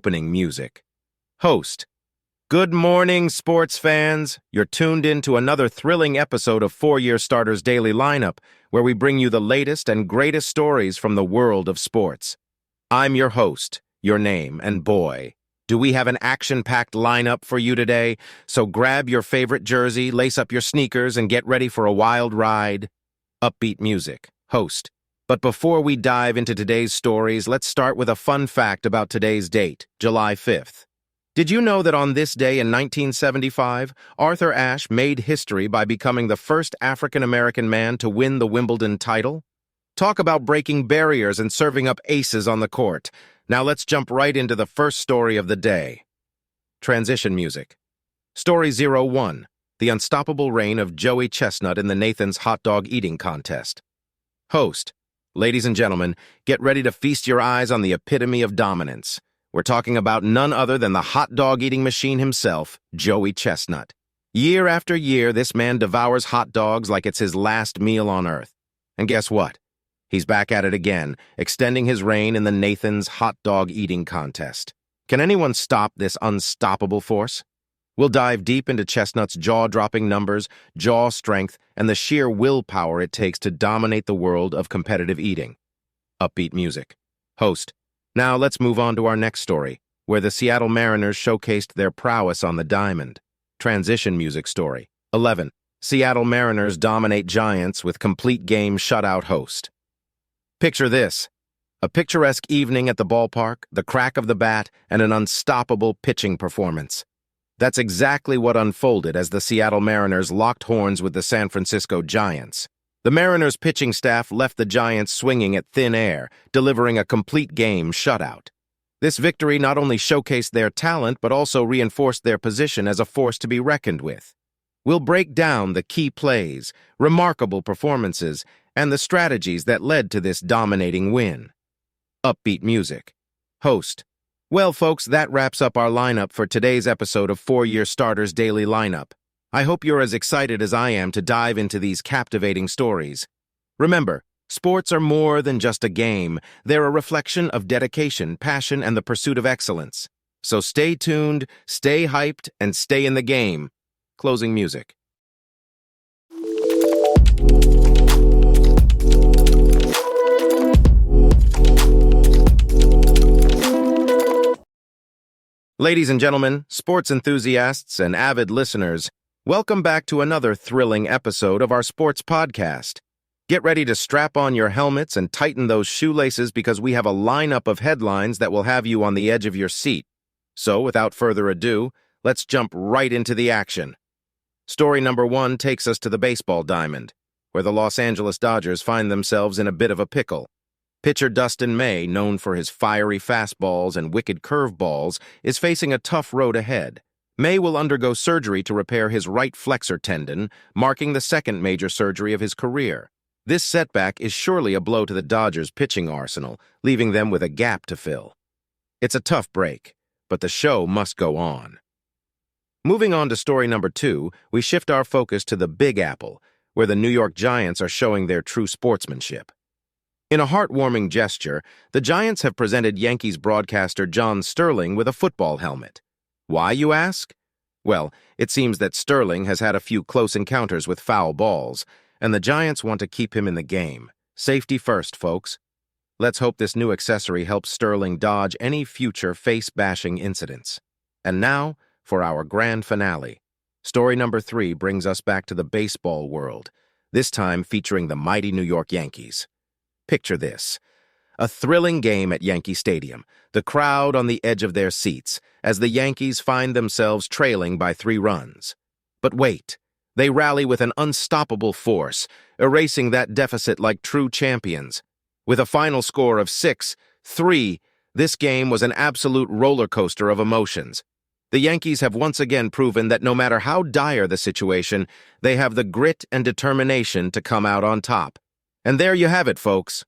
opening music. Host. Good morning, sports fans. You're tuned in to another thrilling episode of 4-Year Starters Daily Lineup, where we bring you the latest and greatest stories from the world of sports. I'm your host, your name, and boy, do we have an action-packed lineup for you today, so grab your favorite jersey, lace up your sneakers, and get ready for a wild ride. Upbeat music. Host. But before we dive into today's stories, let's start with a fun fact about today's date, July 5th. Did you know that on this day in 1975, Arthur Ashe made history by becoming the first African-American man to win the Wimbledon title? Talk about breaking barriers and serving up aces on the court. Now let's jump right into the first story of the day. Transition music. Story 01, the unstoppable reign of Joey Chestnut in the Nathan's hot dog eating contest. Host. Ladies and gentlemen, get ready to feast your eyes on the epitome of dominance. We're talking about none other than the hot dog eating machine himself, Joey Chestnut. Year after year, this man devours hot dogs like it's his last meal on earth. And guess what? He's back at it again, extending his reign in the Nathan's hot dog eating contest. Can anyone stop this unstoppable force? We'll dive deep into Chestnut's jaw-dropping numbers, jaw strength, and the sheer willpower it takes to dominate the world of competitive eating. Upbeat music. Host. Now let's move on to our next story, where the Seattle Mariners showcased their prowess on the diamond. Transition music story. 11. Seattle Mariners dominate Giants with complete game shutout. Host. Picture this. A picturesque evening at the ballpark, the crack of the bat, and an unstoppable pitching performance. That's exactly what unfolded as the Seattle Mariners locked horns with the San Francisco Giants. The Mariners' pitching staff left the Giants swinging at thin air, delivering a complete game shutout. This victory not only showcased their talent, but also reinforced their position as a force to be reckoned with. We'll break down the key plays, remarkable performances, and the strategies that led to this dominating win. Upbeat music. Host. Well, folks, that wraps up our lineup for today's episode of 4-Year Starters Daily Lineup. I hope you're as excited as I am to dive into these captivating stories. Remember, sports are more than just a game. They're a reflection of dedication, passion, and the pursuit of excellence. So stay tuned, stay hyped, and stay in the game. Closing music. Ladies and gentlemen, sports enthusiasts, and avid listeners, welcome back to another thrilling episode of our sports podcast. Get ready to strap on your helmets and tighten those shoelaces because we have a lineup of headlines that will have you on the edge of your seat. So, without further ado, let's jump right into the action. Story number 1 takes us to the baseball diamond, where the Los Angeles Dodgers find themselves in a bit of a pickle. Pitcher Dustin, known for his fiery fastballs and wicked curveballs, is facing a tough road ahead. May will undergo surgery to repair his right flexor tendon, marking the second major surgery of his career. This setback is surely a blow to the Dodgers' pitching arsenal, leaving them with a gap to fill. It's a tough break, but the show must go on. Moving on to story number 2, we shift our focus to the Big Apple, where the New York Giants are showing their true sportsmanship. In a heartwarming gesture, the Giants have presented Yankees broadcaster John Sterling with a football helmet. Why, you ask? Well, it seems that Sterling has had a few close encounters with foul balls, and the Giants want to keep him in the game. Safety first, folks. Let's hope this new accessory helps Sterling dodge any future face-bashing incidents. And now, for our grand finale. Story number 3 brings us back to the baseball world, this time featuring the mighty New York Yankees. Picture this. A thrilling game at Yankee Stadium, the crowd on the edge of their seats, as the Yankees find themselves trailing by 3 runs. But wait, they rally with an unstoppable force, erasing that deficit like true champions. With a final score of 6-3, this game was an absolute roller coaster of emotions. The Yankees have once again proven that no matter how dire the situation, they have the grit and determination to come out on top. And there you have it, folks.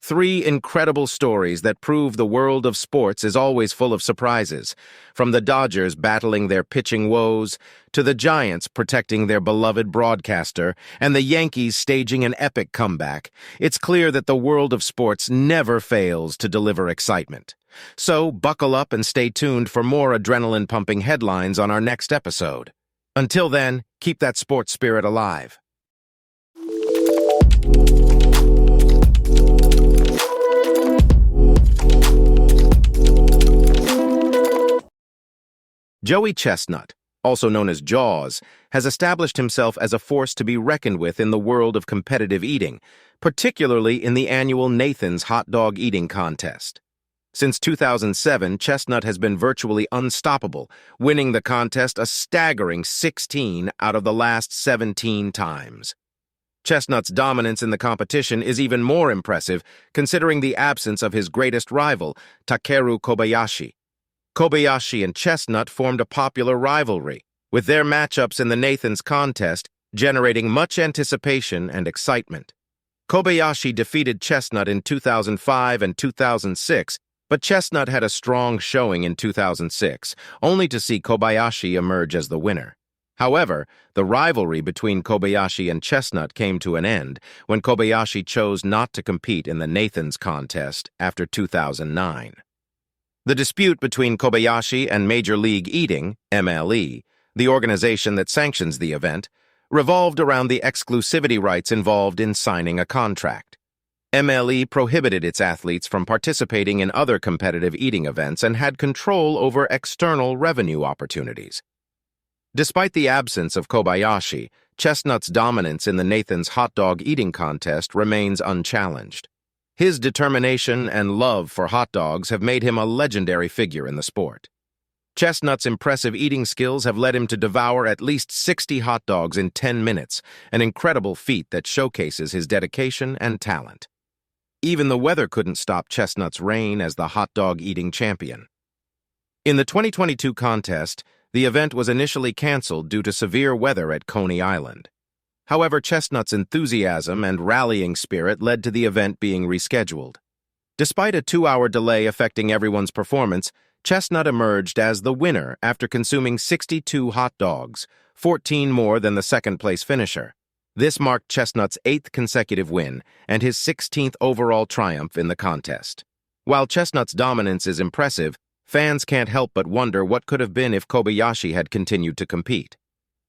3 incredible stories that prove the world of sports is always full of surprises, from the Dodgers battling their pitching woes, to the Giants protecting their beloved broadcaster, and the Yankees staging an epic comeback. It's clear that the world of sports never fails to deliver excitement. So buckle up and stay tuned for more adrenaline-pumping headlines on our next episode. Until then, keep that sports spirit alive. Joey Chestnut, also known as Jaws, has established himself as a force to be reckoned with in the world of competitive eating, particularly in the annual Nathan's Hot Dog Eating Contest. Since 2007, Chestnut has been virtually unstoppable, winning the contest a staggering 16 out of the last 17 times. Chestnut's dominance in the competition is even more impressive, considering the absence of his greatest rival, Takeru Kobayashi. Kobayashi and Chestnut formed a popular rivalry, with their matchups in the Nathan's contest generating much anticipation and excitement. Kobayashi defeated Chestnut in 2005 and 2006, but Chestnut had a strong showing in 2006, only to see Kobayashi emerge as the winner. However, the rivalry between Kobayashi and Chestnut came to an end when Kobayashi chose not to compete in the Nathan's contest after 2009. The dispute between Kobayashi and Major League Eating, MLE, the organization that sanctions the event, revolved around the exclusivity rights involved in signing a contract. MLE prohibited its athletes from participating in other competitive eating events and had control over external revenue opportunities. Despite the absence of Kobayashi, Chestnut's dominance in the Nathan's Hot Dog Eating Contest remains unchallenged. His determination and love for hot dogs have made him a legendary figure in the sport. Chestnut's impressive eating skills have led him to devour at least 60 hot dogs in 10 minutes, an incredible feat that showcases his dedication and talent. Even the weather couldn't stop Chestnut's reign as the hot dog eating champion. In the 2022 contest, the event was initially canceled due to severe weather at Coney Island. However, Chestnut's enthusiasm and rallying spirit led to the event being rescheduled. Despite a 2-hour delay affecting everyone's performance, Chestnut emerged as the winner after consuming 62 hot dogs, 14 more than the second-place finisher. This marked Chestnut's 8th consecutive win and his 16th overall triumph in the contest. While Chestnut's dominance is impressive, fans can't help but wonder what could have been if Kobayashi had continued to compete.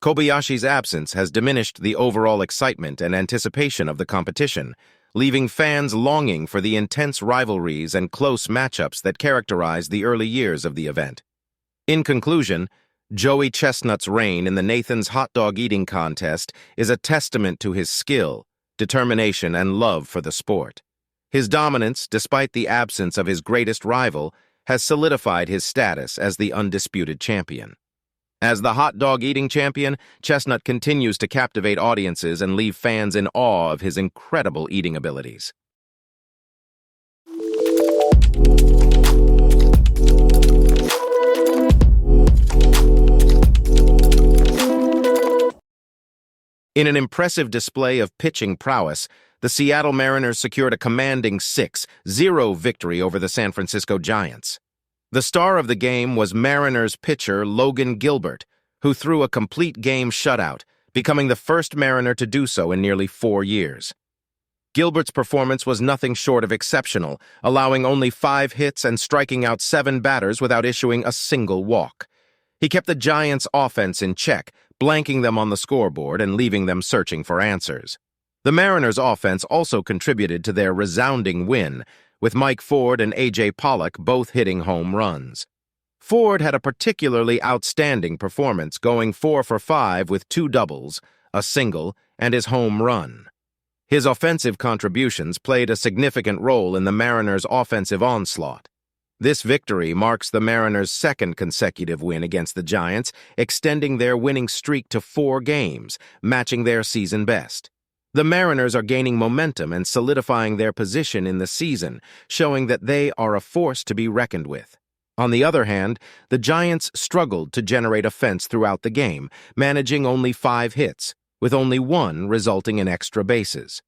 Kobayashi's absence has diminished the overall excitement and anticipation of the competition, leaving fans longing for the intense rivalries and close matchups that characterize the early years of the event. In conclusion, Joey Chestnut's reign in the Nathan's Hot Dog Eating Contest is a testament to his skill, determination, and love for the sport. His dominance, despite the absence of his greatest rival, has solidified his status as the undisputed champion. As the hot dog eating champion, Chestnut continues to captivate audiences and leave fans in awe of his incredible eating abilities. In an impressive display of pitching prowess, the Seattle Mariners secured a commanding 6-0 victory over the San Francisco Giants. The star of the game was Mariners pitcher Logan Gilbert, who threw a complete game shutout, becoming the first Mariner to do so in nearly 4 years. Gilbert's performance was nothing short of exceptional, allowing only 5 hits and striking out 7 batters without issuing a single walk. He kept the Giants' offense in check, blanking them on the scoreboard and leaving them searching for answers. The Mariners' offense also contributed to their resounding win, with Mike Ford and A.J. Pollock both hitting home runs. Ford had a particularly outstanding performance, going 4 for 5 with 2 doubles, a single, and his home run. His offensive contributions played a significant role in the Mariners' offensive onslaught. This victory marks the Mariners' 2nd consecutive win against the Giants, extending their winning streak to 4 games, matching their season best. The Mariners are gaining momentum and solidifying their position in the season, showing that they are a force to be reckoned with. On the other hand, the Giants struggled to generate offense throughout the game, managing only 5 hits, with only 1 resulting in extra bases.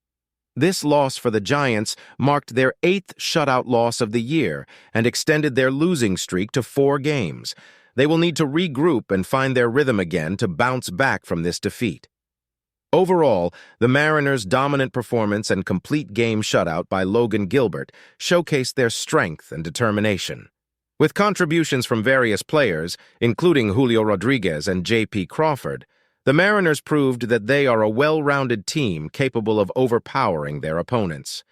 This loss for the Giants marked their 8th shutout loss of the year and extended their losing streak to 4 games. They will need to regroup and find their rhythm again to bounce back from this defeat. Overall, the Mariners' dominant performance and complete game shutout by Logan Gilbert showcased their strength and determination. With contributions from various players, including Julio Rodriguez and J.P. Crawford, the Mariners proved that they are a well-rounded team capable of overpowering their opponents.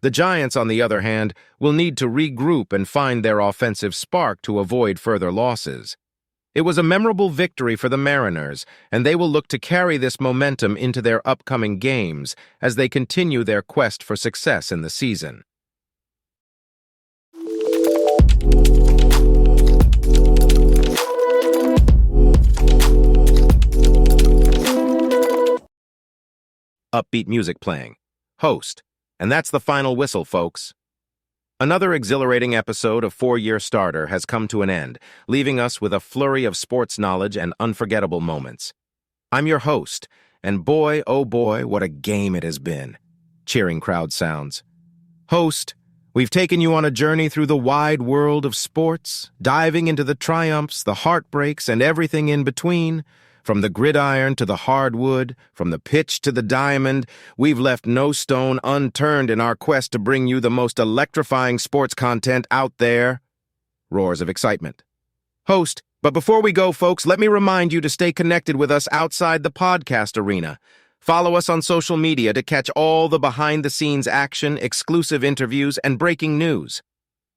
The Giants, on the other hand, will need to regroup and find their offensive spark to avoid further losses. It was a memorable victory for the Mariners, and they will look to carry this momentum into their upcoming games as they continue their quest for success in the season. Upbeat music playing. Host. And that's the final whistle, folks. Another exhilarating episode of 4-Year Starter has come to an end, leaving us with a flurry of sports knowledge and unforgettable moments. I'm your host, and boy, oh boy, what a game it has been. Cheering crowd sounds. Host, we've taken you on a journey through the wide world of sports, diving into the triumphs, the heartbreaks, and everything in between. From the gridiron to the hardwood, from the pitch to the diamond, we've left no stone unturned in our quest to bring you the most electrifying sports content out there. Roars of excitement. Host, but before we go, folks, let me remind you to stay connected with us outside the podcast arena. Follow us on social media to catch all the behind-the-scenes action, exclusive interviews, and breaking news.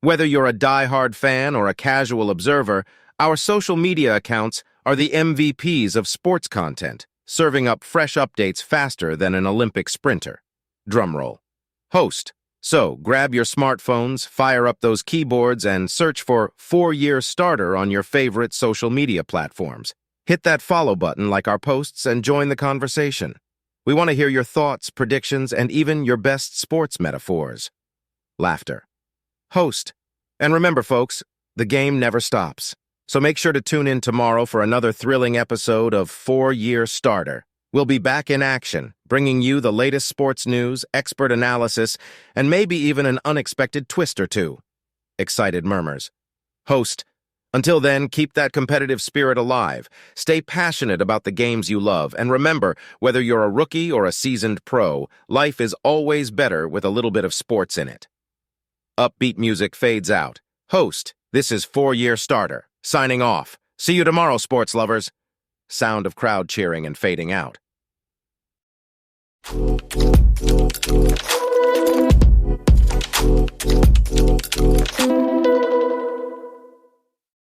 Whether you're a die-hard fan or a casual observer, our social media accounts are the MVPs of sports content, serving up fresh updates faster than an Olympic sprinter. Drumroll. Host. So, grab your smartphones, fire up those keyboards, and search for 4-Year Starter on your favorite social media platforms. Hit that follow button like our posts and join the conversation. We want to hear your thoughts, predictions, and even your best sports metaphors. Laughter. Host. And remember, folks, the game never stops. So make sure to tune in tomorrow for another thrilling episode of 4-Year Starter. We'll be back in action, bringing you the latest sports news, expert analysis, and maybe even an unexpected twist or two. Excited murmurs. Host, until then, keep that competitive spirit alive. Stay passionate about the games you love, and remember, whether you're a rookie or a seasoned pro, life is always better with a little bit of sports in it. Upbeat music fades out. Host, this is 4-Year Starter. Signing off. See you tomorrow, sports lovers. Sound of crowd cheering and fading out.